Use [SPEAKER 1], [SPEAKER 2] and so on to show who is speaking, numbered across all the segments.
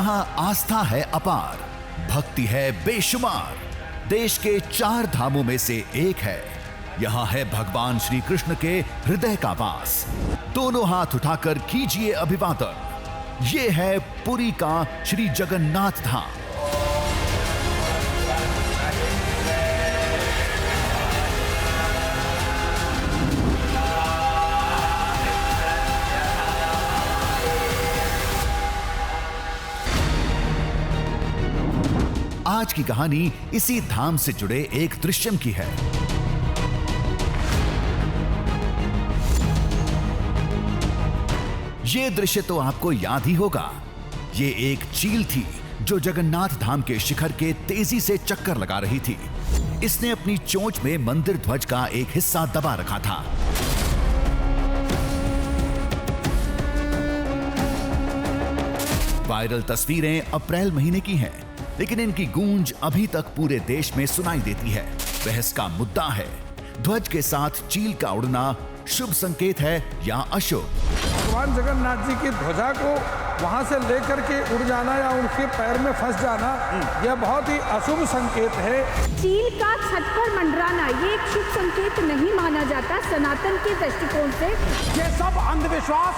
[SPEAKER 1] जहां आस्था है अपार, भक्ति है बेशुमार, देश के 4 धामों में से एक है। यहाँ है भगवान श्री कृष्ण के हृदय का वास। दोनों हाथ उठाकर कीजिए अभिवादन। ये है पुरी का श्री जगन्नाथ धाम। आज की कहानी इसी धाम से जुड़े एक दृश्यम की है। ये दृश्य तो आपको याद ही होगा। ये एक चील थी जो जगन्नाथ धाम के शिखर के तेजी से चक्कर लगा रही थी। इसने अपनी चोंच में मंदिर ध्वज का एक हिस्सा दबा रखा था। वायरल तस्वीरें अप्रैल महीने की हैं, लेकिन इनकी गूंज अभी तक पूरे देश में सुनाई देती है। बहस का मुद्दा है, ध्वज के साथ चील का उड़ना शुभ संकेत है या अशुभ?
[SPEAKER 2] भगवान जगन्नाथ जी की ध्वजा को वहां से लेकर के उड़ जाना या उनके पैर में फंस जाना, यह बहुत ही अशुभ संकेत है।
[SPEAKER 3] चील का छत पर मंडराना ये एक शुभ संकेत नहीं माना जाता सनातन के दृष्टिकोण से।
[SPEAKER 2] ये सब अंधविश्वास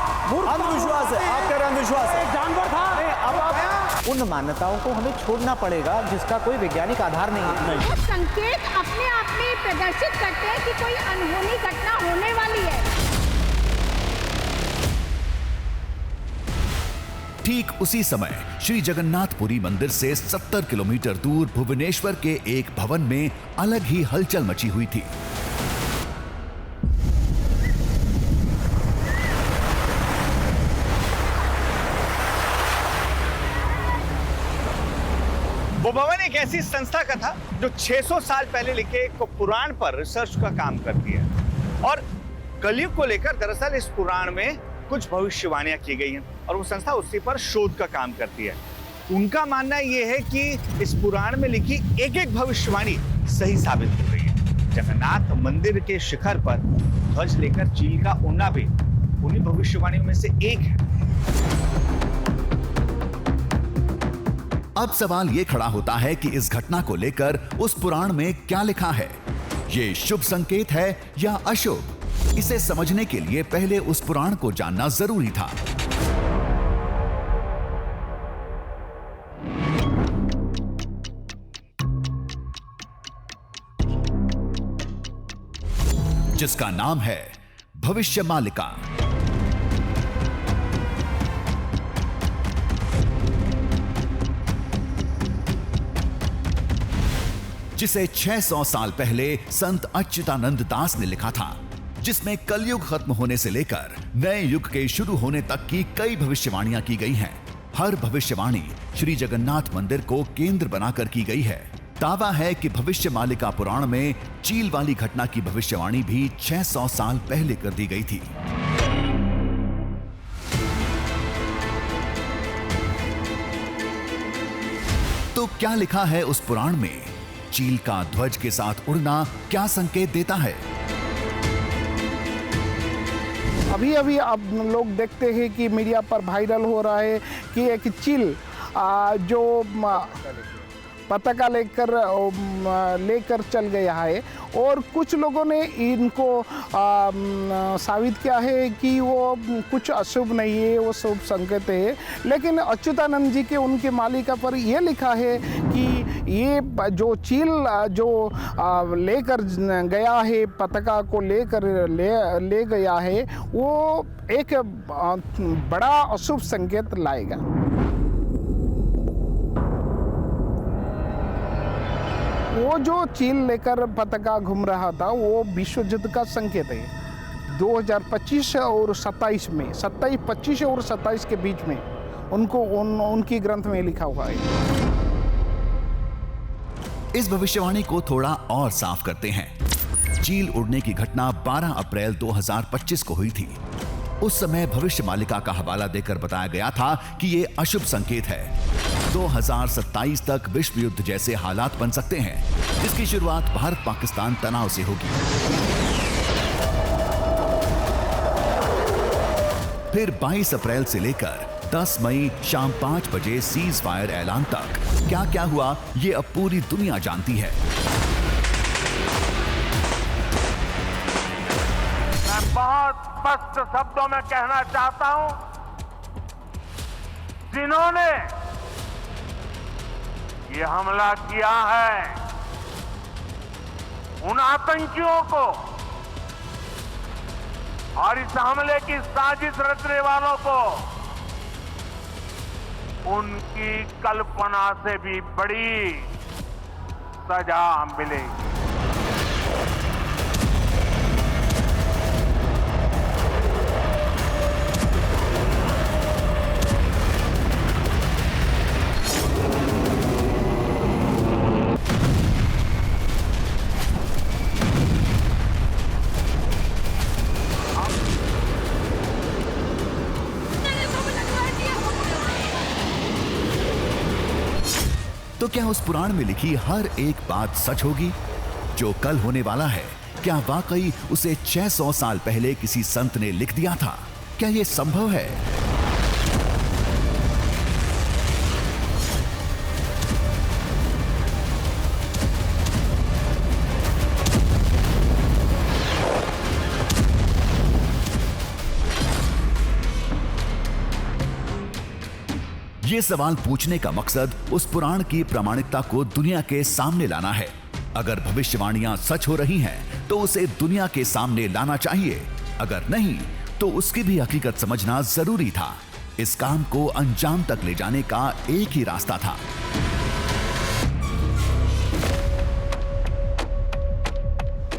[SPEAKER 4] है। आप कह रहे अंधविश्वास है,
[SPEAKER 2] जानवर था।
[SPEAKER 4] अब आप उन मान्यताओं को हमें छोड़ना पड़ेगा जिसका कोई वैज्ञानिक आधार नहीं है।
[SPEAKER 3] वो संकेत अपने आप में प्रदर्शित करते हैं कि कोई अनहोनी घटना होने वाली है।
[SPEAKER 1] ठीक उसी समय श्री जगन्नाथपुरी मंदिर से 70 किलोमीटर दूर भुवनेश्वर के एक भवन में अलग ही हलचल मची हुई थी।
[SPEAKER 5] वो भवन एक ऐसी संस्था का था जो 600 साल पहले लिखे एक पुराण पर रिसर्च का काम करती है और कलयुग को लेकर दरअसल इस पुराण में कुछ भविष्यवाणियां की गई हैं और वो संस्था उसी पर शोध का काम करती है। उनका मानना यह है कि इस पुराण में लिखी एक एक भविष्यवाणी सही साबित हो रही है। जगन्नाथ मंदिर के शिखर पर ध्वज लेकर चील का उड़ना भी उन्हीं भविष्यवाणियों में से एक है।
[SPEAKER 1] अब सवाल ये खड़ा होता है कि इस घटना को लेकर उस पुराण में क्या लिखा है? ये शुभ संकेत है या अशुभ? इसे समझने के लिए पहले उस पुराण को जानना जरूरी था। जिसका नाम है भविष्य मालिका। जिसे 600 साल पहले संत अच्युतानंद दास ने लिखा था, जिसमें कलयुग खत्म होने से लेकर नए युग के शुरू होने तक की कई भविष्यवाणियां की गई हैं। हर भविष्यवाणी श्री जगन्नाथ मंदिर को केंद्र बनाकर की गई है। दावा है कि भविष्य मालिका पुराण में चील वाली घटना की भविष्यवाणी भी 600 साल पहले कर दी गई थी। तो क्या लिखा है उस पुराण में? चील का ध्वज के साथ उड़ना क्या संकेत देता है?
[SPEAKER 2] अभी अभी आप लोग देखते हैं कि मीडिया पर वायरल हो रहा है कि एक चील जो पताका लेकर चल गया है और कुछ लोगों ने इनको साबित किया है कि वो कुछ अशुभ नहीं है, वो शुभ संकेत है। लेकिन अच्युतानंद जी के उनके मालिका पर यह लिखा है कि ये जो चील जो लेकर गया है, पताका को लेकर ले गया है, वो एक बड़ा अशुभ संकेत लाएगा। वो जो चील लेकर पताका घूम रहा था वो विश्व युद्ध का संकेत है। 2025 और 27 में 25 और 27 के बीच में उनकी ग्रंथ में लिखा हुआ है।
[SPEAKER 1] इस भविष्यवाणी को थोड़ा और साफ करते हैं। चील उड़ने की घटना 12 अप्रैल 2025 को हुई थी। उस समय भविष्य मालिका का हवाला देकर बताया गया था कि ये अशुभ संकेत है। 2027 तक विश्व युद्ध जैसे हालात बन सकते हैं, जिसकी शुरुआत भारत पाकिस्तान तनाव से होगी। फिर 22 अप्रैल से लेकर 10 मई शाम 5 बजे सीज फायर ऐलान तक क्या क्या हुआ ये अब पूरी दुनिया जानती है।
[SPEAKER 6] मैं बहुत स्पष्ट शब्दों में कहना चाहता हूं, जिन्होंने ये हमला किया है, उन आतंकियों को और इस हमले की साजिश रचने वालों को उनकी कल्पना से भी बड़ी सजा मिलेगी।
[SPEAKER 1] तो क्या उस पुराण में लिखी हर एक बात सच होगी? जो कल होने वाला है, क्या वाकई उसे 600 साल पहले किसी संत ने लिख दिया था? क्या यह संभव है? ये सवाल पूछने का मकसद उस पुराण की प्रामाणिकता को दुनिया के सामने लाना है। अगर भविष्यवाणियां सच हो रही हैं, तो उसे दुनिया के सामने लाना चाहिए। अगर नहीं, तो उसकी भी हकीकत समझना जरूरी था। इस काम को अंजाम तक ले जाने का एक ही रास्ता था।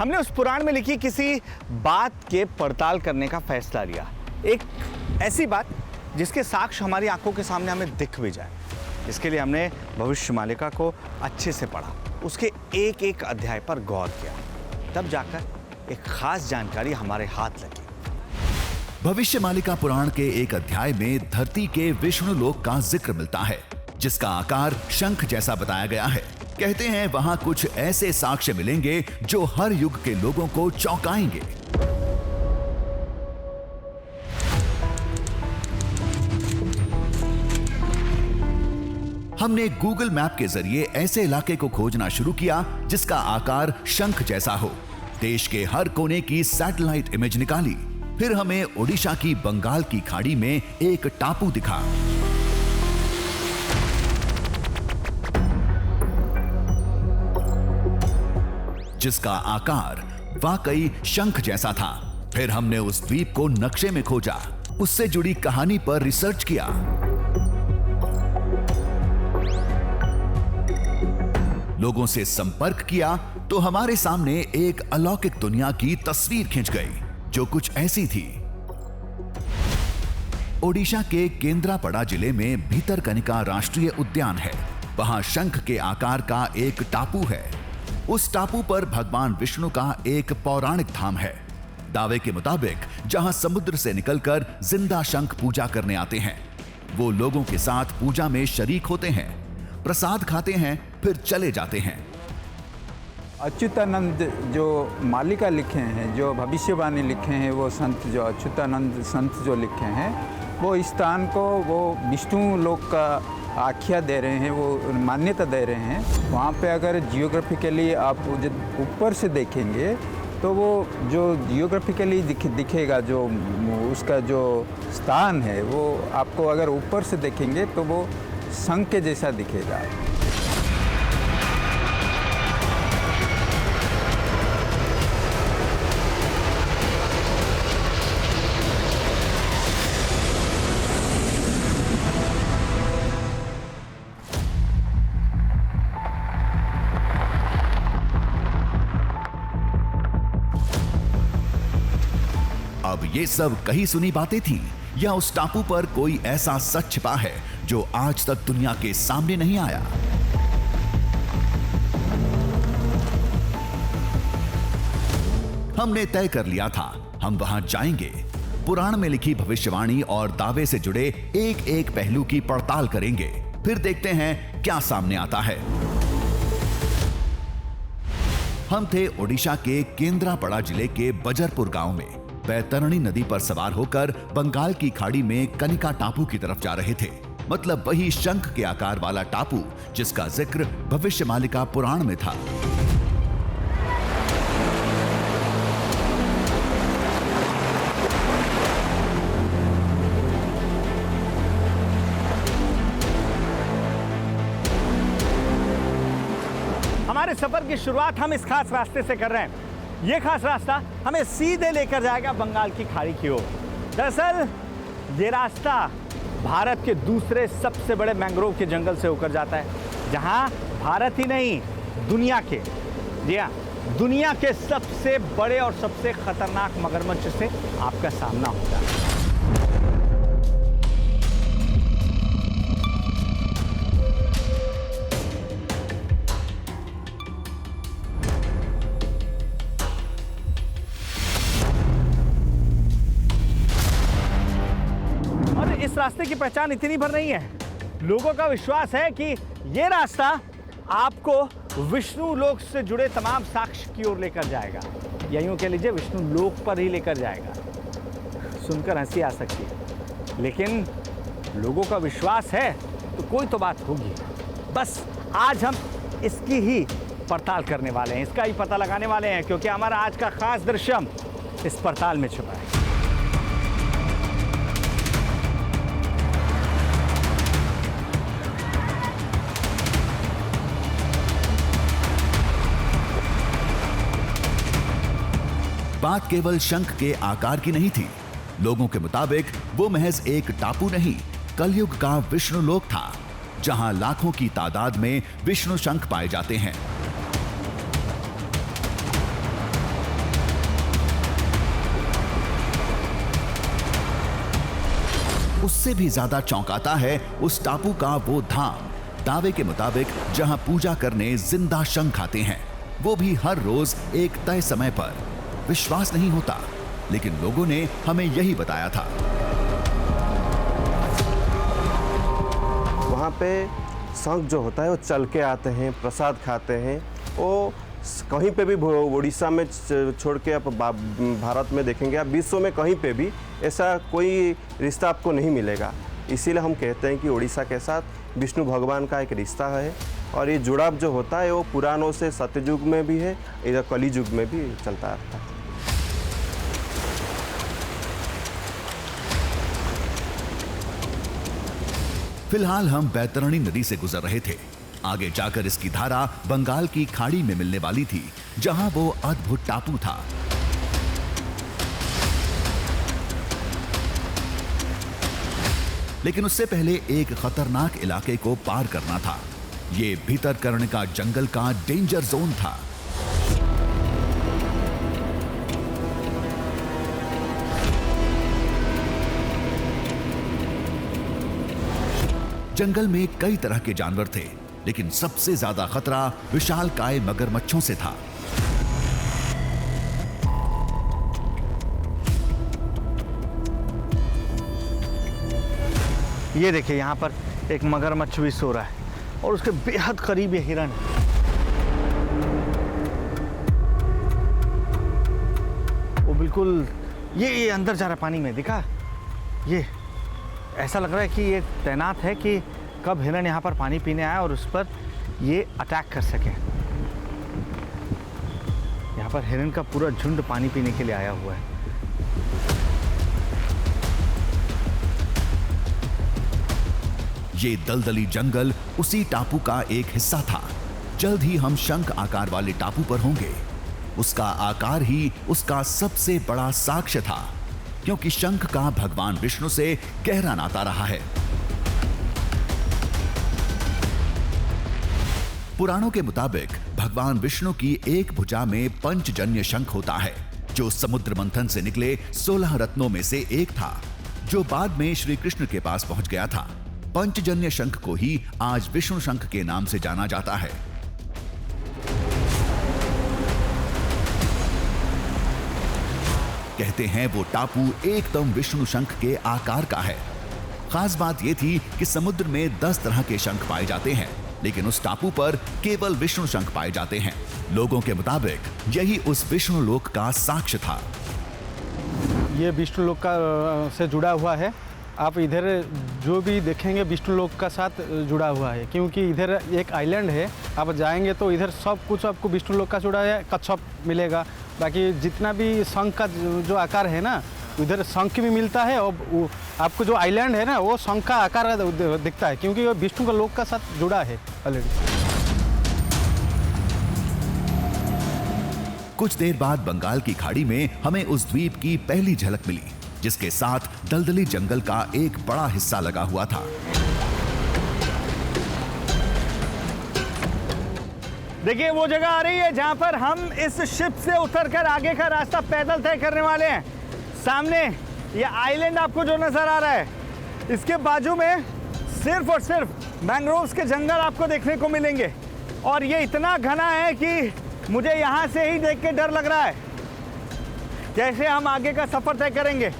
[SPEAKER 5] हमने उस पुराण में लिखी किसी बात के पड़ताल करने का फैसला लिया। एक ऐसी बात जिसके साक्ष्य हमारी आंखों के सामने हमें दिख भी जाए। इसके लिए हमने भविष्यमालिका को अच्छे से पढ़ा, उसके एक एक अध्याय पर गौर किया। तब जाकर एक खास जानकारी हमारे हाथ लगी।
[SPEAKER 1] भविष्यमालिका पुराण के एक अध्याय में धरती के विष्णु लोक का जिक्र मिलता है, जिसका आकार शंख जैसा बताया गया है। कहते हैं वहां कुछ ऐसे साक्ष्य मिलेंगे जो हर युग के लोगों को चौंकाएंगे। हमने गूगल मैप के जरिए ऐसे इलाके को खोजना शुरू किया जिसका आकार शंख जैसा हो। देश के हर कोने की सैटेलाइट इमेज निकाली। फिर हमें ओडिशा की बंगाल की खाड़ी में एक टापू दिखा। जिसका आकार वाकई शंख जैसा था। फिर हमने उस द्वीप को नक्शे में खोजा, उससे जुड़ी कहानी पर रिसर्च किया। लोगों से संपर्क किया तो हमारे सामने एक अलौकिक दुनिया की तस्वीर खिंच गई, जो कुछ ऐसी थी। ओडिशा के केंद्रापड़ा जिले में भीतरकनिका राष्ट्रीय उद्यान है। वहां शंख के आकार का एक टापू है। उस टापू पर भगवान विष्णु का एक पौराणिक धाम है। दावे के मुताबिक जहां समुद्र से निकलकर जिंदा शंख पूजा करने आते हैं, वो लोगों के साथ पूजा में शरीक होते हैं, प्रसाद खाते हैं, फिर चले जाते हैं।
[SPEAKER 7] अच्युतानंद जो मालिका लिखे हैं, जो भविष्यवाणी लिखे हैं, वो संत जो अच्युतानंद संत जो लिखे हैं, वो इस स्थान को वो विष्णु लोक का आख्या दे रहे हैं, वो मान्यता दे रहे हैं। वहाँ पे अगर जियोग्राफिकली आप ऊपर से देखेंगे तो वो जो जियोग्राफिकली दिखेगा, जो उसका जो स्थान है, वो आपको अगर ऊपर से देखेंगे तो वो शंख के जैसा दिखेगा।
[SPEAKER 1] अब ये सब कही सुनी बातें थी या उस टापू पर कोई ऐसा सच छिपा है जो आज तक दुनिया के सामने नहीं आया? हमने तय कर लिया था, हम वहां जाएंगे, पुराण में लिखी भविष्यवाणी और दावे से जुड़े एक एक पहलू की पड़ताल करेंगे, फिर देखते हैं क्या सामने आता है। हम थे ओडिशा के केंद्रापड़ा जिले के बजरपुर गांव में। बैतरणी नदी पर सवार होकर बंगाल की खाड़ी में कनिका टापू की तरफ जा रहे थे। मतलब वही शंख के आकार वाला टापू जिसका जिक्र भविष्यमालिका पुराण में था।
[SPEAKER 5] हमारे सफर की शुरुआत हम इस खास रास्ते से कर रहे हैं। ये खास रास्ता हमें सीधे लेकर जाएगा बंगाल की खाड़ी की ओर। दरअसल ये रास्ता भारत के दूसरे सबसे बड़े मैंग्रोव के जंगल से होकर जाता है, जहां भारत ही नहीं दुनिया के, जी हाँ, दुनिया के सबसे बड़े और सबसे खतरनाक मगरमच्छ से आपका सामना होगा। इस रास्ते की पहचान इतनी भर नहीं है, लोगों का विश्वास है कि ये रास्ता आपको विष्णु लोक से जुड़े तमाम साक्ष्य की ओर लेकर जाएगा, या यूं कह लीजिए विष्णु लोक पर ही लेकर जाएगा। सुनकर हंसी आ सकती है, लेकिन लोगों का विश्वास है तो कोई तो बात होगी। बस आज हम इसकी ही पड़ताल करने वाले हैं, इसका ही पता लगाने वाले हैं, क्योंकि हमारा आज का खास दृश्य इस पड़ताल में छुपा है।
[SPEAKER 1] बात केवल शंख के आकार की नहीं थी। लोगों के मुताबिक वो महज एक टापू नहीं, कलयुग का विष्णु लोक था, जहां लाखों की तादाद में विष्णु शंख पाए जाते हैं। उससे भी ज्यादा चौंकाता है उस टापू का वो धाम, दावे के मुताबिक जहां पूजा करने जिंदा शंख आते हैं, वो भी हर रोज एक तय समय पर। विश्वास नहीं होता, लेकिन लोगों ने हमें यही बताया था।
[SPEAKER 8] वहाँ पे शंख जो होता है वो चल के आते हैं, प्रसाद खाते हैं। वो कहीं पे भी उड़ीसा में छोड़ के आप भारत में देखेंगे, आप विश्व में कहीं पे भी ऐसा कोई रिश्ता आपको नहीं मिलेगा। इसीलिए हम कहते हैं कि उड़ीसा के साथ विष्णु भगवान का एक रिश्ता है, और ये जुड़ाव जो होता है वो पुराणों से सत्ययुग में भी है, इधर कलियुग में भी चलता रहता है।
[SPEAKER 1] फिलहाल हम बैतरणी नदी से गुजर रहे थे। आगे जाकर इसकी धारा बंगाल की खाड़ी में मिलने वाली थी, जहां वो अद्भुत टापू था। लेकिन उससे पहले एक खतरनाक इलाके को पार करना था। ये भीतरकर्णिका जंगल का डेंजर जोन था। जंगल में कई तरह के जानवर थे, लेकिन सबसे ज्यादा खतरा विशालकाय मगरमच्छों से था।
[SPEAKER 5] ये देखिए, यहाँ पर एक मगरमच्छ भी सो रहा है और उसके बेहद करीब ये हिरन है। वो बिल्कुल ये अंदर जा रहा है पानी में, दिखा? ये ऐसा लग रहा है कि ये तैनात है कि कब हिरन यहाँ पर पानी पीने आए और उस पर ये अटैक कर सके। यहाँ पर हिरन का पूरा झुंड पानी पीने के लिए आया हुआ है।
[SPEAKER 1] ये दलदली जंगल उसी टापू का एक हिस्सा था। जल्द ही हम शंख आकार वाले टापू पर होंगे। उसका आकार ही उसका सबसे बड़ा साक्ष्य था, क्योंकि शंख का भगवान विष्णु से गहरा नाता रहा है। पुराणों के मुताबिक भगवान विष्णु की एक भुजा में पंचजन्य शंख होता है, जो समुद्र मंथन से निकले 16 रत्नों में से एक था, जो बाद में श्री कृष्ण के पास पहुंच गया था। पंचजन्य शंख को ही आज विष्णु शंख के नाम से जाना जाता है। कहते हैं वो टापू एकदम विष्णु शंख के आकार का है। खास बात यह थी कि समुद्र में 10 तरह के शंख पाए जाते हैं, लेकिन उस टापू पर केवल विष्णु शंख पाए जाते हैं। लोगों के मुताबिक यही उस विष्णु लोक का साक्ष्य था।
[SPEAKER 9] ये विष्णु लोक का से जुड़ा हुआ है। आप इधर जो भी देखेंगे विष्णु लोक का साथ जुड़ा हुआ है, क्योंकि इधर एक आइलैंड है। आप जाएंगे तो इधर सब कुछ आपको विष्णु लोक का जुड़ा है, कच्छप मिलेगा। बाकी जितना भी शंख का जो आकार है ना, उधर शंख भी मिलता है और आपको जो आइलैंड है ना वो शंख का आकार दिखता है, क्योंकि वो विष्णु का लोक का साथ जुड़ा है ऑलरेडी।
[SPEAKER 1] कुछ देर बाद बंगाल की खाड़ी में हमें उस द्वीप की पहली झलक मिली, जिसके साथ दलदली जंगल का एक बड़ा हिस्सा लगा हुआ था।
[SPEAKER 5] देखिए वो जगह आ रही है जहां पर हम इस शिप से उतरकर आगे का रास्ता पैदल तय करने वाले हैं। सामने ये आइलैंड आपको जो नजर आ रहा है, इसके बाजू में सिर्फ और सिर्फ मैंग्रोव्स के जंगल आपको देखने को मिलेंगे। और ये इतना घना है कि मुझे यहाँ से ही देख के डर लग रहा है। कैसे हम आगे का सफ़र तय करेंगे,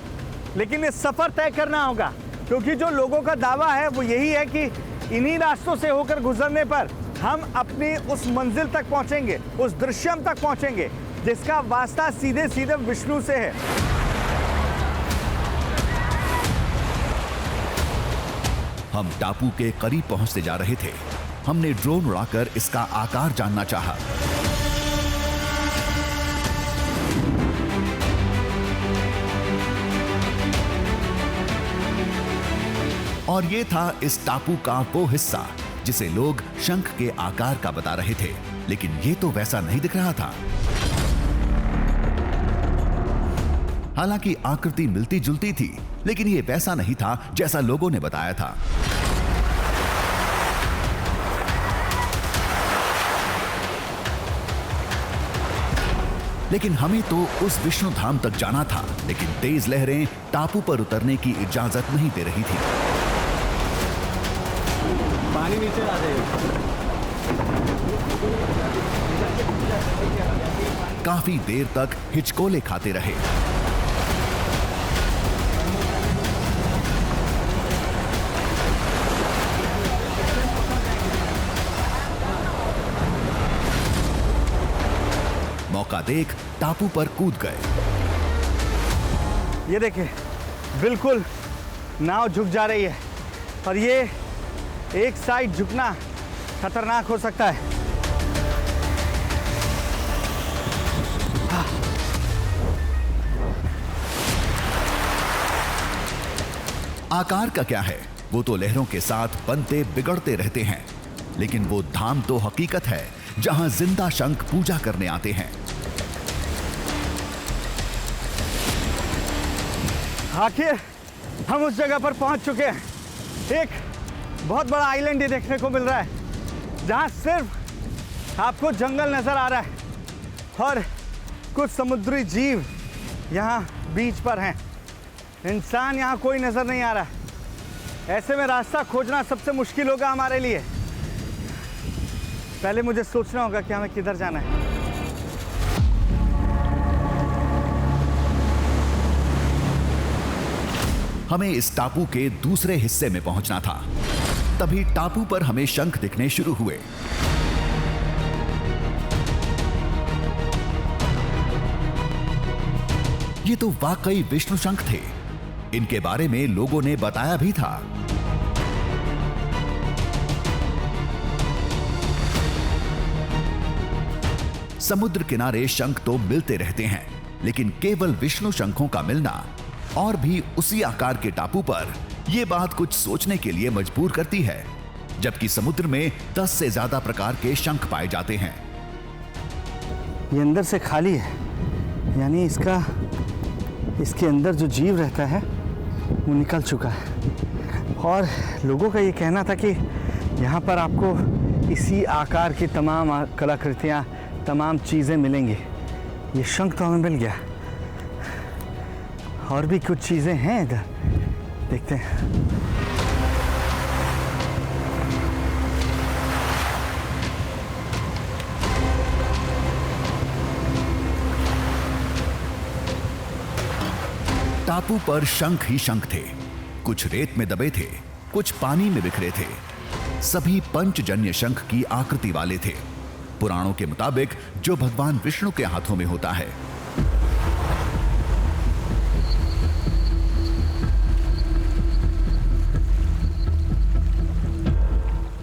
[SPEAKER 5] लेकिन ये सफ़र तय करना होगा, क्योंकि जो लोगों का दावा है वो यही है कि इन्हीं रास्तों से होकर गुजरने पर हम अपनी उस मंजिल तक पहुँचेंगे, उस दृश्यम तक पहुँचेंगे जिसका वास्ता सीधे सीधे विष्णु से है।
[SPEAKER 1] हम टापू के करीब पहुंचते जा रहे थे। हमने ड्रोन उड़ाकर इसका आकार जानना चाहा। और ये था इस टापू का वो हिस्सा जिसे लोग शंख के आकार का बता रहे थे, लेकिन ये तो वैसा नहीं दिख रहा था। हालांकि आकृति मिलती जुलती थी, लेकिन ये वैसा नहीं था जैसा लोगों ने बताया था। लेकिन हमें तो उस विष्णु धाम तक जाना था, लेकिन तेज लहरें टापू पर उतरने की इजाजत नहीं दे रही थी।
[SPEAKER 9] पानी नीचे आ जाएगा।
[SPEAKER 1] काफी देर तक हिचकोले खाते रहे। मौका देख टापू पर कूद गए।
[SPEAKER 5] ये देखिए, बिल्कुल नाव झुक जा रही है और ये एक साइड झुकना खतरनाक हो सकता है।
[SPEAKER 1] आकार का क्या है, वो तो लहरों के साथ बनते बिगड़ते रहते हैं, लेकिन वो धाम तो हकीकत है जहां जिंदा शंख पूजा करने आते हैं।
[SPEAKER 5] आखिर हम उस जगह पर पहुंच चुके हैं। एक बहुत बड़ा आइलैंड ही देखने को मिल रहा है, जहां सिर्फ आपको जंगल नजर आ रहा है और कुछ समुद्री जीव यहां बीच पर हैं। इंसान यहां कोई नजर नहीं आ रहा। ऐसे में रास्ता खोजना सबसे मुश्किल होगा हमारे लिए। पहले मुझे सोचना होगा कि हमें किधर जाना है।
[SPEAKER 1] हमें इस टापू के दूसरे हिस्से में पहुंचना था। तभी टापू पर हमें शंख दिखने शुरू हुए। ये तो वाकई विष्णु शंख थे। इनके बारे में लोगों ने बताया भी था। समुद्र किनारे शंख तो मिलते रहते हैं, लेकिन केवल विष्णु शंखों का मिलना और भी उसी आकार के टापू पर यह बात कुछ सोचने के लिए मजबूर करती है। जबकि समुद्र में 10 से ज्यादा प्रकार के शंख पाए जाते हैं।
[SPEAKER 10] ये अंदर से खाली है, यानी इसके अंदर जो जीव रहता है वो निकल चुका है। और लोगों का ये कहना था कि यहाँ पर आपको इसी आकार की तमाम कलाकृतियाँ, तमाम चीज़ें मिलेंगी। ये शंख तो हमें मिल गया, और भी कुछ चीज़ें हैं इधर, देखते हैं।
[SPEAKER 1] टापू पर शंख ही शंख थे। कुछ रेत में दबे थे, कुछ पानी में बिखरे थे। सभी पंचजन्य शंख की आकृति वाले थे, पुराणों के मुताबिक जो भगवान विष्णु के हाथों में होता है।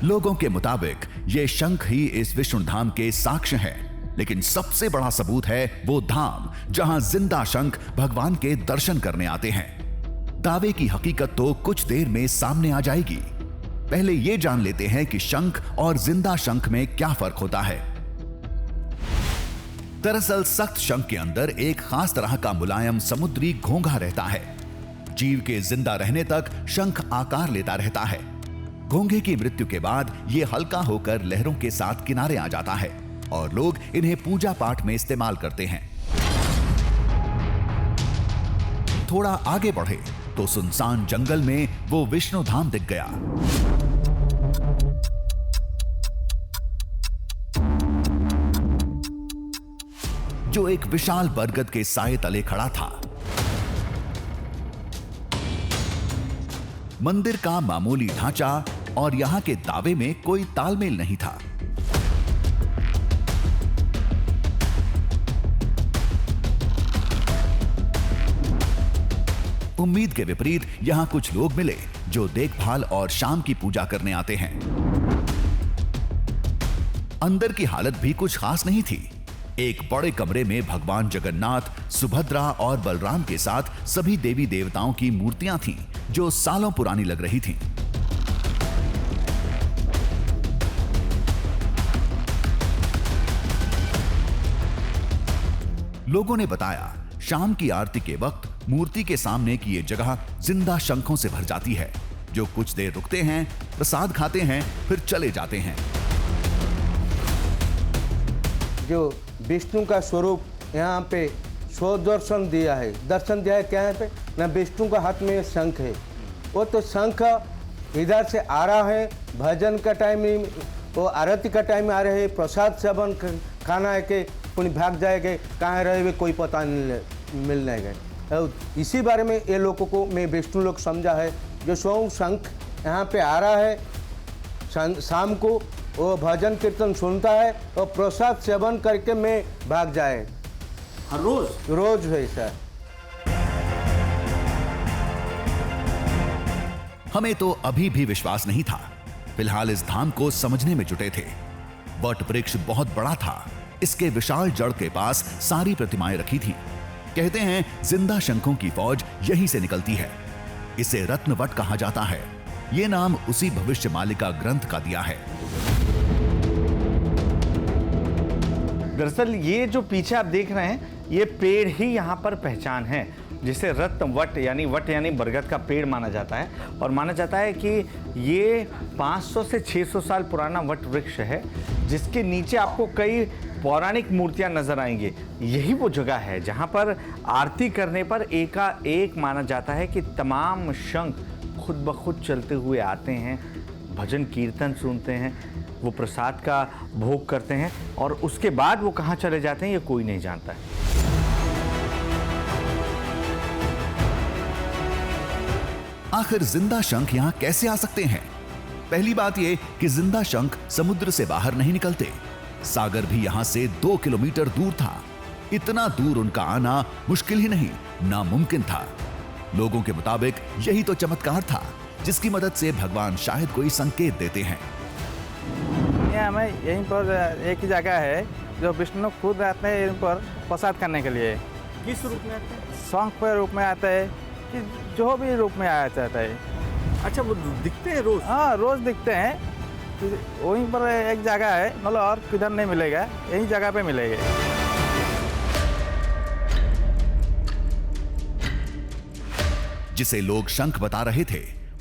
[SPEAKER 1] लोगों के मुताबिक ये शंख ही इस विष्णु धाम के साक्ष्य है, लेकिन सबसे बड़ा सबूत है वो धाम जहां जिंदा शंख भगवान के दर्शन करने आते हैं। दावे की हकीकत तो कुछ देर में सामने आ जाएगी। पहले ये जान लेते हैं कि शंख और जिंदा शंख में क्या फर्क होता है। दरअसल सख्त शंख के अंदर एक खास तरह का मुलायम समुद्री घोंघा रहता है। जीव के जिंदा रहने तक शंख आकार लेता रहता है। घोंघे की मृत्यु के बाद यह हल्का होकर लहरों के साथ किनारे आ जाता है और लोग इन्हें पूजा पाठ में इस्तेमाल करते हैं। थोड़ा आगे बढ़े तो सुनसान जंगल में वो विष्णु धाम दिख गया। जो एक विशाल बरगद के साए तले खड़ा था। मंदिर का मामूली ढांचा और यहां के दावे में कोई तालमेल नहीं था। उम्मीद के विपरीत यहां कुछ लोग मिले जो देखभाल और शाम की पूजा करने आते हैं। अंदर की हालत भी कुछ खास नहीं थी। एक बड़े कमरे में भगवान जगन्नाथ, सुभद्रा और बलराम के साथ सभी देवी देवताओं की मूर्तियां थीं, जो सालों पुरानी लग रही थीं। लोगों ने बताया, शाम की आरती के वक्त मूर्ति के सामने की ये जगह जिंदा शंखों से भर जाती है, जो कुछ देर रुकते हैं, प्रसाद खाते हैं, फिर चले जाते हैं।
[SPEAKER 11] जो विष्णु का स्वरूप यहाँ पे दर्शन दिया है क्या है पे ना, विष्णु का हाथ में शंख है। वो तो शंख इधर से आ रहा है, भजन का टाइम में, वो आरती का टाइम में आ रहे हैं, प्रसाद सेवन खाना है कि पुण्य भाग जाएंगे, कहाँ रहे हुए कोई पता नहीं मिल नहीं गए। इसी बारे में ये लोगों को मैं विष्णु लोग समझा है। जो स्वयं शंख यहाँ पे आ रहा है, शाम को वो भजन कीर्तन सुनता है और प्रसाद सेवन करके मैं भाग जाए। रोज है सर।
[SPEAKER 1] हमें तो अभी भी विश्वास नहीं था। फिलहाल इस धाम को समझने में जुटे थे। वट वृक्ष बहुत बड़ा था। इसके विशाल जड़ के पास सारी प्रतिमाएं रखी थी। कहते हैं जिंदा शंखों की फौज यहीं से निकलती है। इसे रत्नवट कहा जाता है। ये नाम उसी भविष्य मालिका ग्रंथ का दिया है।
[SPEAKER 5] दरअसल ये जो पीछे आप देख रहे हैं, ये पेड़ ही यहाँ पर पहचान है, जिसे रत्न वट यानी बरगद का पेड़ माना जाता है। और माना जाता है कि ये 500 से 600 साल पुराना वट वृक्ष है, जिसके नीचे आपको कई पौराणिक मूर्तियां नजर आएंगी। यही वो जगह है जहाँ पर आरती करने पर एकाएक माना जाता है कि तमाम शंख खुद ब खुद चलते हुए आते हैं, भजन कीर्तन सुनते हैं, वो प्रसाद का भोग करते हैं और उसके बाद वो कहाँ चले जाते हैं ये कोई नहीं जानता है।
[SPEAKER 1] आखिर जिंदा शंख यहां कैसे आ सकते हैं? पहली बात यह कि जिंदा शंख समुद्र से बाहर नहीं निकलते। सागर भी यहां से 2 किलोमीटर दूर था। इतना दूर उनका आना मुश्किल ही नहीं, नामुमकिन था। लोगों के मुताबिक यही तो चमत्कार था, जिसकी मदद से भगवान शायद कोई संकेत देते हैं।
[SPEAKER 9] हमें यहीं पर एक ही जगह है जो विष्णु खुद आते हैं इन पर प्रसाद करने के लिए।
[SPEAKER 5] किस रूप में आते हैं?
[SPEAKER 9] शंख के रूप में आता है कि जो भी रूप में आया चाहता है।
[SPEAKER 5] अच्छा, वो दिखते हैं रोज?
[SPEAKER 9] हाँ, रोज दिखते हैं। वहीं पर एक जगह है, मतलब और किधर नहीं मिलेगा, यही जगह पे मिलेगा।
[SPEAKER 1] जिसे लोग शंख बता रहे थे,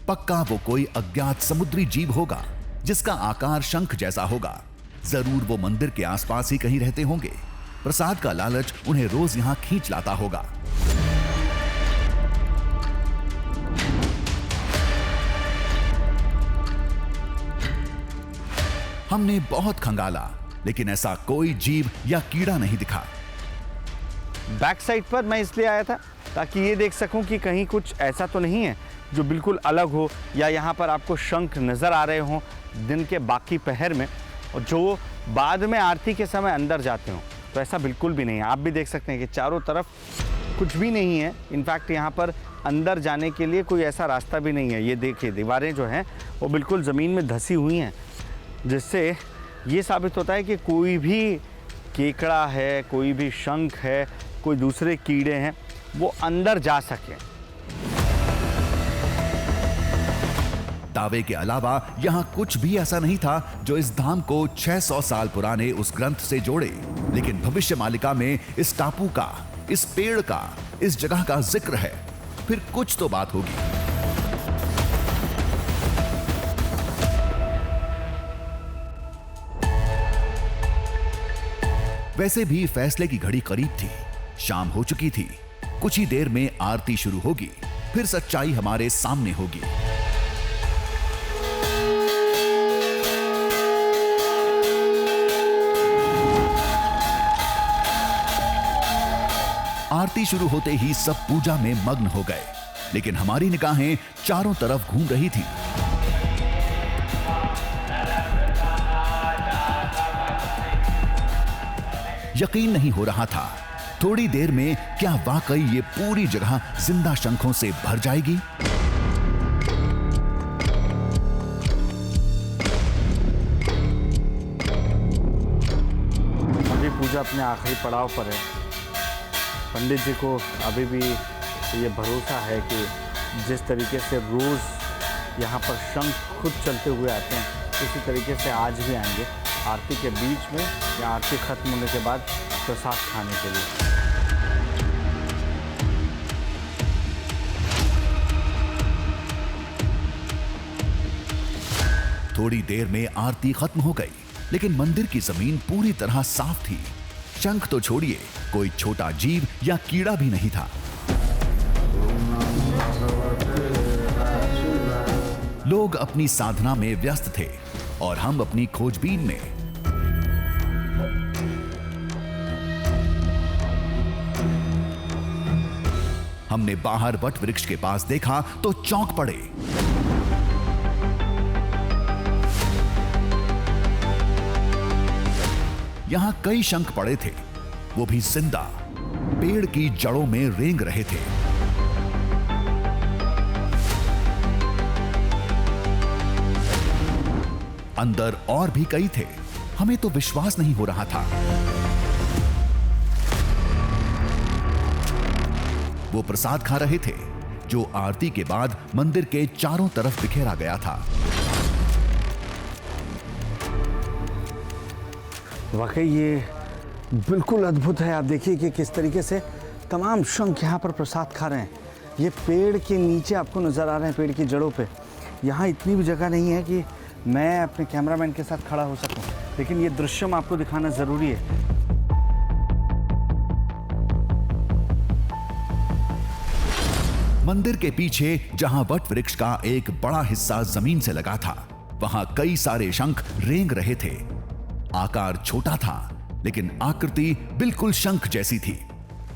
[SPEAKER 1] पक्का वो कोई अज्ञात समुद्री जीव होगा, जिसका आकार शंख जैसा होगा। जरूर वो मंदिर के आसपास ही कहीं रहते होंगे। प्रसाद का लालच उन्हें रोज यहां खींच लाता होगा। हमने बहुत खंगाला, लेकिन ऐसा कोई जीव या कीड़ा नहीं दिखा।
[SPEAKER 5] बैक साइड पर मैं इसलिए आया था ताकि ये देख सकूं कि कहीं कुछ ऐसा तो नहीं है जो बिल्कुल अलग हो, या यहाँ पर आपको शंख नज़र आ रहे हों दिन के बाकी पहर में, और जो बाद में आरती के समय अंदर जाते हों। तो ऐसा बिल्कुल भी नहीं है। आप भी देख सकते हैं कि चारों तरफ कुछ भी नहीं है। इनफैक्ट यहाँ पर अंदर जाने के लिए कोई ऐसा रास्ता भी नहीं है। ये देखिए, दीवारें जो हैं वो बिल्कुल ज़मीन में धसी हुई हैं,
[SPEAKER 10] जिससे ये साबित होता है कि कोई भी केकड़ा है, कोई भी शंख है, कोई दूसरे कीड़े हैं, वो अंदर जा सके।
[SPEAKER 1] दावे के अलावा यहाँ कुछ भी ऐसा नहीं था जो इस धाम को 600 साल पुराने उस ग्रंथ से जोड़े, लेकिन भविष्य मालिका में इस टापू का, इस पेड़ का, इस जगह का जिक्र है। फिर कुछ तो बात होगी। वैसे भी फैसले की घड़ी करीब थी, शाम हो चुकी थी। कुछ ही देर में आरती शुरू होगी, फिर सच्चाई हमारे सामने होगी। आरती शुरू होते ही सब पूजा में मग्न हो गए, लेकिन हमारी निगाहें चारों तरफ घूम रही थी। यकीन नहीं हो रहा था, थोड़ी देर में क्या वाकई ये पूरी जगह जिंदा शंखों से भर जाएगी?
[SPEAKER 10] अभी पूजा अपने आखिरी पड़ाव पर है। पंडित जी को अभी भी ये भरोसा है कि जिस तरीके से रोज़ यहाँ पर शंख खुद चलते हुए आते हैं, उसी तरीके से आज भी आएंगे आरती के बीच में या आरती खत्म होने के बाद प्रसाद खाने के लिए।
[SPEAKER 1] थोड़ी देर में आरती खत्म हो गई, लेकिन मंदिर की जमीन पूरी तरह साफ थी। शंख तो छोड़िए, कोई छोटा जीव या कीड़ा भी नहीं था। लोग अपनी साधना में व्यस्त थे और हम अपनी खोजबीन में। हमने बाहर वट वृक्ष के पास देखा तो चौंक पड़े। यहां कई शंख पड़े थे, वो भी जिंदा, पेड़ की जड़ों में रेंग रहे थे। अंदर और भी कई थे, हमें तो विश्वास नहीं हो रहा था। वो प्रसाद खा रहे थे जो आरती के बाद मंदिर के चारों तरफ बिखेरा गया था।
[SPEAKER 10] वाकई ये बिल्कुल अद्भुत है। आप देखिए कि किस तरीके से तमाम शंख यहाँ पर प्रसाद खा रहे हैं। ये पेड़ के नीचे आपको नज़र आ रहे हैं, पेड़ की जड़ों पे। यहाँ इतनी भी जगह नहीं है कि मैं अपने कैमरामैन के साथ खड़ा हो सकूं, लेकिन ये दृश्य आपको दिखाना ज़रूरी है।
[SPEAKER 1] मंदिर के पीछे जहां वट वृक्ष का एक बड़ा हिस्सा जमीन से लगा था, वहां कई सारे शंख रेंग रहे थे। आकार छोटा था, लेकिन आकृति बिल्कुल शंख जैसी थी।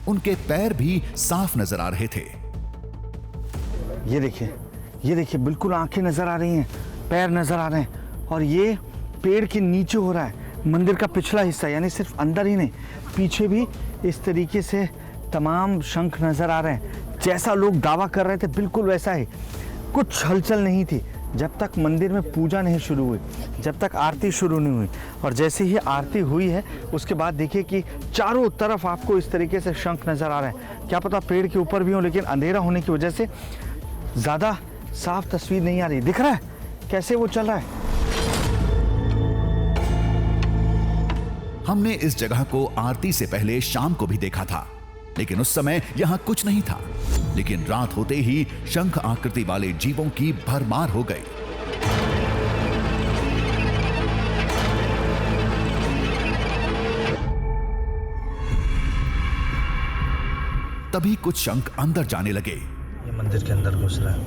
[SPEAKER 1] उनके पैर भी साफ नजर आ रहे थे।
[SPEAKER 10] ये देखिए बिल्कुल आंखें नजर आ रही हैं, पैर नजर आ रहे हैं, और ये पेड़ के नीचे हो रहा है। मंदिर का पिछला हिस्सा, यानी सिर्फ अंदर ही नहीं, पीछे भी इस तरीके से तमाम शंख नजर आ रहे हैं। जैसा लोग दावा कर रहे थे बिल्कुल वैसा ही। कुछ हलचल नहीं थी जब तक मंदिर में पूजा नहीं शुरू हुई, जब तक आरती शुरू नहीं हुई। और जैसे ही आरती हुई है उसके बाद देखिए कि चारों तरफ आपको इस तरीके से शंख नजर आ रहे हैं। क्या पता पेड़ के ऊपर भी हो, लेकिन अंधेरा होने की वजह से ज़्यादा साफ तस्वीर नहीं आ रही। दिख रहा है कैसे वो चल रहा है।
[SPEAKER 1] हमने इस जगह को आरती से पहले शाम को भी देखा था, लेकिन उस समय यहां कुछ नहीं था। लेकिन रात होते ही शंख आकृति वाले जीवों की भरमार हो गई। तभी कुछ शंख अंदर जाने लगे।
[SPEAKER 10] ये मंदिर के अंदर घुस रहा है।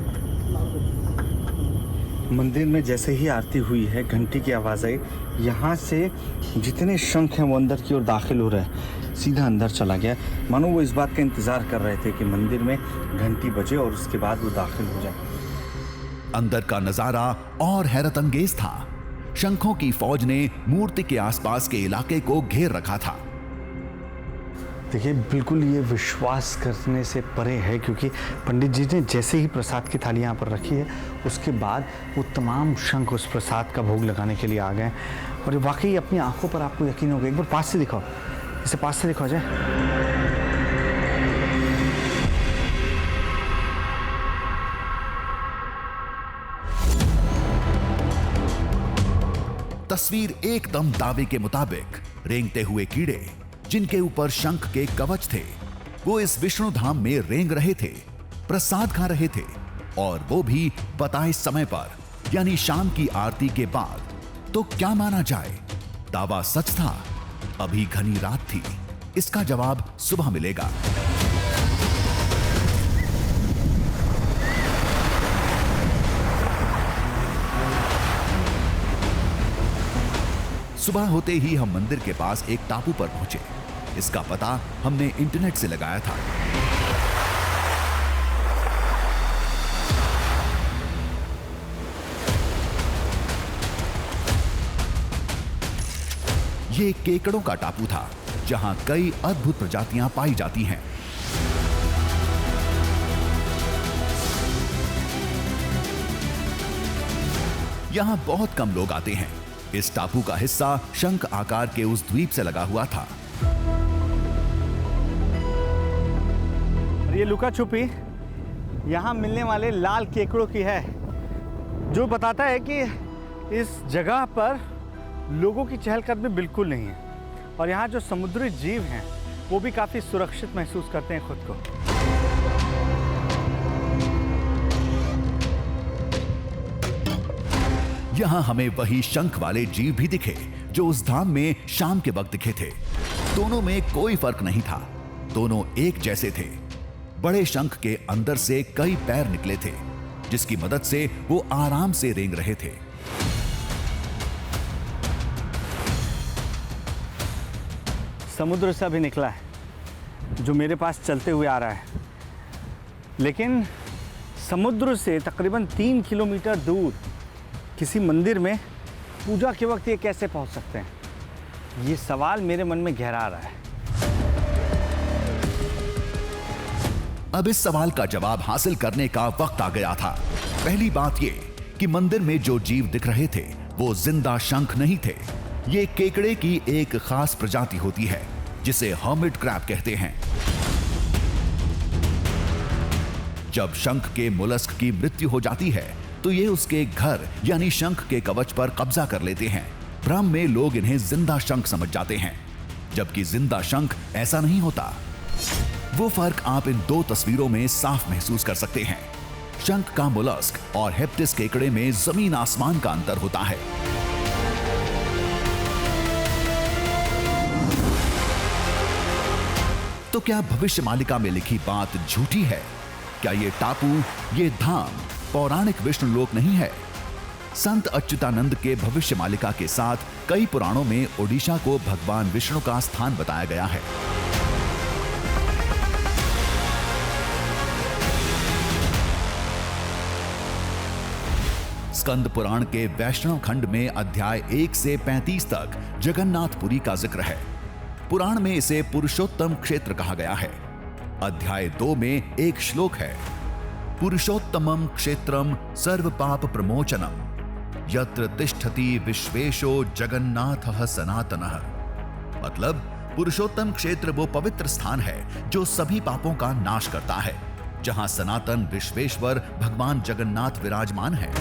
[SPEAKER 10] मंदिर में जैसे ही आरती हुई है, घंटी की आवाज़ आई, यहाँ से जितने शंख हैं वो अंदर की ओर दाखिल हो रहे हैं। सीधा अंदर चला गया, मानो वो इस बात का इंतज़ार कर रहे थे कि मंदिर में घंटी बजे और उसके बाद वो दाखिल हो जाए।
[SPEAKER 1] अंदर का नजारा और हैरत अंगेज था। शंखों की फौज ने मूर्ति के आसपास के इलाके को घेर रखा था।
[SPEAKER 10] देखिए बिल्कुल ये विश्वास करने से परे है, क्योंकि पंडित जी ने जैसे ही प्रसाद की थाली यहाँ पर रखी है उसके बाद वो तमाम शंख उस प्रसाद का भोग लगाने के लिए आ गए और ये वाकई अपनी आंखों पर आपको यकीन होगा। एक बार पास से दिखाओ, इसे पास से दिखाओ जाए।
[SPEAKER 1] तस्वीर एकदम दावे के मुताबिक रेंगते हुए कीड़े जिनके ऊपर शंख के कवच थे वो इस विष्णु धाम में रेंग रहे थे, प्रसाद खा रहे थे और वो भी बताए समय पर, यानी शाम की आरती के बाद। तो क्या माना जाए, दावा सच था, अभी घनी रात थी? इसका जवाब सुबह मिलेगा। सुबह होते ही हम मंदिर के पास एक टापू पर पहुंचे। इसका पता हमने इंटरनेट से लगाया था। ये केकड़ों का टापू था जहां कई अद्भुत प्रजातियां पाई जाती हैं। यहां बहुत कम लोग आते हैं। इस टापू का हिस्सा शंख आकार के उस द्वीप से लगा हुआ था।
[SPEAKER 10] ये लुका छुपी यहाँ मिलने वाले लाल केकड़ों की है, जो बताता है कि इस जगह पर लोगों की चहलकदमी बिल्कुल नहीं है और यहाँ जो समुद्री जीव हैं वो भी काफ़ी सुरक्षित महसूस करते हैं खुद को।
[SPEAKER 1] यहां हमें वही शंख वाले जीव भी दिखे जो उस धाम में शाम के वक्त दिखे थे। दोनों में कोई फर्क नहीं था, दोनों एक जैसे थे। बड़े शंख के अंदर से कई पैर निकले थे जिसकी मदद से वो आराम से रेंग रहे थे।
[SPEAKER 10] समुद्र से अभी निकला है जो मेरे पास चलते हुए आ रहा है, लेकिन समुद्र से तकरीबन 3 किलोमीटर दूर किसी मंदिर में पूजा के वक्त ये कैसे पहुंच सकते हैं, ये सवाल मेरे मन में गहरा रहा है।
[SPEAKER 1] अब इस सवाल का जवाब हासिल करने का वक्त आ गया था। पहली बात ये कि मंदिर में जो जीव दिख रहे थे वो जिंदा शंख नहीं थे। ये केकड़े की एक खास प्रजाति होती है जिसे हर्मिट क्रैब कहते हैं। जब शंख के मोलस्क की मृत्यु हो जाती है तो ये उसके घर यानी शंख के कवच पर कब्जा कर लेते हैं। भ्रम में लोग इन्हें जिंदा शंख समझ जाते हैं, जबकि जिंदा शंख ऐसा नहीं होता। वो फर्क आप इन दो तस्वीरों में साफ महसूस कर सकते हैं। शंख का मोलस्क और हेप्टिस केकड़े में जमीन आसमान का अंतर होता है। तो क्या भविष्य मालिका में लिखी बात झूठी है? क्या ये टापू, ये धाम पौराणिक विष्णु लोक नहीं है? संत अच्युतानंद के भविष्य मालिका के साथ कई पुराणों में ओडिशा को भगवान विष्णु का स्थान बताया गया है। स्कंद पुराण के वैष्णव खंड में अध्याय 1 से 35 तक जगन्नाथपुरी का जिक्र है। पुराण में इसे पुरुषोत्तम क्षेत्र कहा गया है। अध्याय 2 में एक श्लोक है, पुरुषोत्तमं क्षेत्रम सर्व पाप प्रमोचनम यत्र तिष्ठति विश्वेशो जगन्नाथः सनातनः। मतलब पुरुषोत्तम क्षेत्र वो पवित्र स्थान है जो सभी पापों का नाश करता है, जहां सनातन विश्वेश्वर भगवान जगन्नाथ विराजमान है।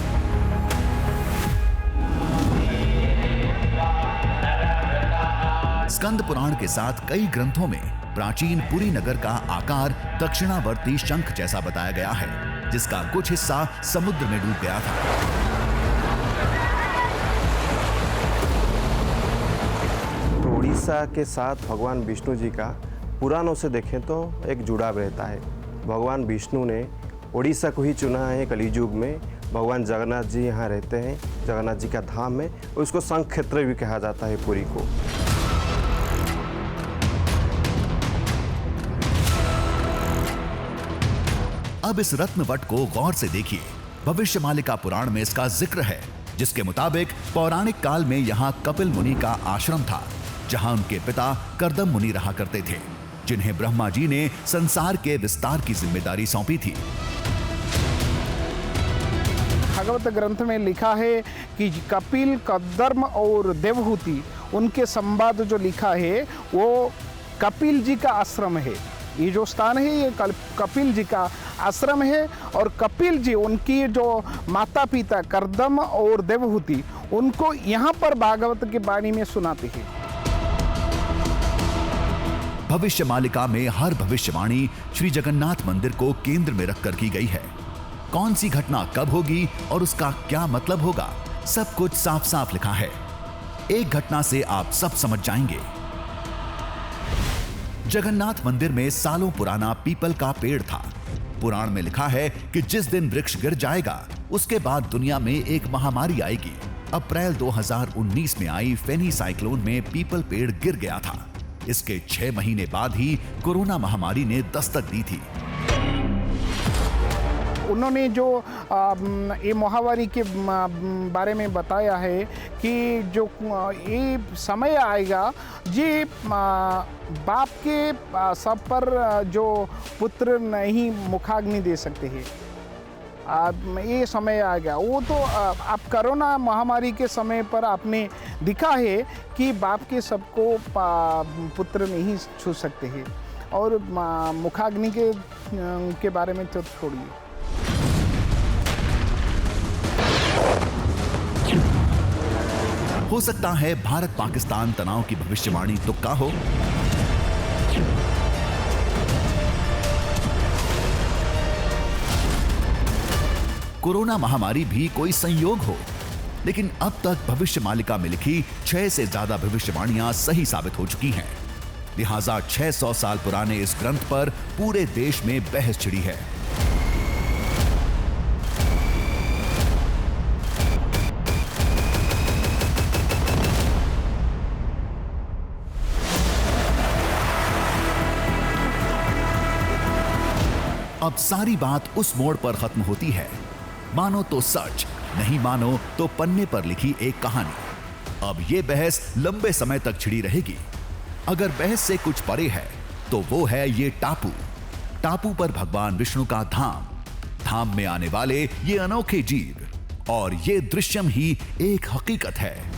[SPEAKER 1] स्कंद पुराण के साथ कई ग्रंथों में प्राचीन पुरी नगर का आकार दक्षिणावर्ती शंख जैसा बताया गया है, जिसका कुछ हिस्सा समुद्र में डूब गया था।
[SPEAKER 8] तो उड़ीसा के साथ भगवान विष्णु जी का पुराणों से देखें तो एक जुड़ाव रहता है। भगवान विष्णु ने उड़ीसा को ही चुना है कलियुग में। भगवान जगन्नाथ जी यहाँ रहते हैं, जगन्नाथ जी का धाम है, उसको शंख क्षेत्र भी कहा जाता है पुरी को।
[SPEAKER 1] अब इस रत्नवट को गौर से देखिए। भविष्य मालिका पुराण में इसका जिक्र है, जिसके मुताबिक पौराणिक काल में यहाँ कपिल मुनि का आश्रम था, जहाँ उनके पिता कर्दम मुनि रहा करते थे। जिन्हें ब्रह्मा जी ने संसार के विस्तार की जिम्मेदारी सौंपी थी।
[SPEAKER 2] भागवत ग्रंथ में लिखा है कि कपिल, कर्दम और देवहूति, उनके संवाद जो लिखा है वो कपिल जी का आश्रम है। ये जो स्थान है ये कपिल जी का आश्रम है और कपिल जी उनकी जो माता पिता कर्दम और देवहूति उनको यहाँ पर भागवत की वाणी में सुनाते हैं।
[SPEAKER 1] भविष्य मालिका में हर भविष्यवाणी श्री जगन्नाथ मंदिर को केंद्र में रखकर की गई है। कौन सी घटना कब होगी और उसका क्या मतलब होगा, सब कुछ साफ साफ लिखा है। एक घटना से आप सब समझ जाएंगे। जगन्नाथ मंदिर में सालों पुराना पीपल का पेड़ था। पुराण में लिखा है कि जिस दिन वृक्ष गिर जाएगा उसके बाद दुनिया में एक महामारी आएगी। अप्रैल 2019 में आई फेनी साइक्लोन में पीपल पेड़ गिर गया था। इसके 6 महीने बाद ही कोरोना महामारी ने दस्तक दी थी।
[SPEAKER 2] उन्होंने जो ये महामारी के बारे में बताया है कि जो ये समय आएगा ये बाप के सब पर जो पुत्र नहीं मुखाग्नि दे सकते हैं। ये समय आ गया। वो तो आप कोरोना महामारी के समय पर आपने दिखा है कि बाप के सबको पुत्र नहीं छू सकते हैं। और मुखाग्नि के बारे में तो छोड़िए।
[SPEAKER 1] हो सकता है भारत पाकिस्तान तनाव की भविष्यवाणी तुक्का हो। कोरोना महामारी भी कोई संयोग हो। लेकिन अब तक भविष्य मालिका में लिखी 6 से ज्यादा भविष्यवाणियां सही साबित हो चुकी हैं। लिहाजा 600 साल पुराने इस ग्रंथ पर पूरे देश में बहस छिड़ी है। अब सारी बात उस मोड़ पर खत्म होती है। मानो तो सच, नहीं मानो तो पन्ने पर लिखी एक कहानी। अब ये बहस लंबे समय तक छिड़ी रहेगी। अगर बहस से कुछ परे है तो वो है ये टापू। टापू पर भगवान विष्णु का धाम, धाम में आने वाले ये अनोखे जीव और ये दृश्यम ही एक हकीकत है।